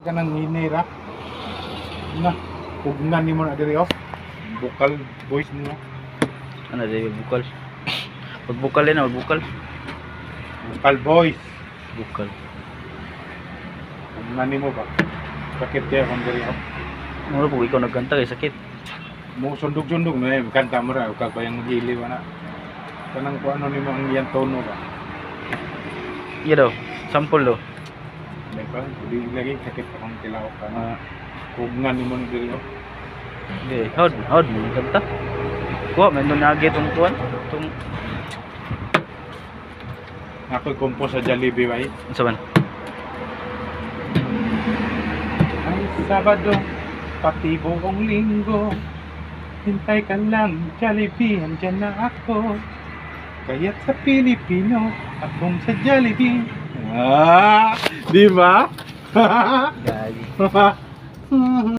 Kanang hinira. Na, pugnan ni mo na diri off. Bukal voice niyo. Ano dahil bukal? Magbukal yan, magbukal. Bukal voice. Bukal. Pugnan ni mo ba? Sakit kaya kung diri off. Mura po ikaw nagkanta kay sakit. Mo sundog-sundog na kanta mo ra kag bayang magiliw na. Kanang ko ano nimo ang iyang tono ba? Iya daw, sample daw. Diba? Hindi lagi sakit akong tilaw ka na pugnan ni mo diri off. Okay, hod mo kanta. Kuha, may nunagi itong tuwan. Itong, Ako'y compose sa Jollibee ba? isa man? Ay Sabado, pati buong linggo, hintay ka lang, Jollibee, andyan na ako. Kaya't sa Pilipino, akong sa Jollibee. Di ba? Gali.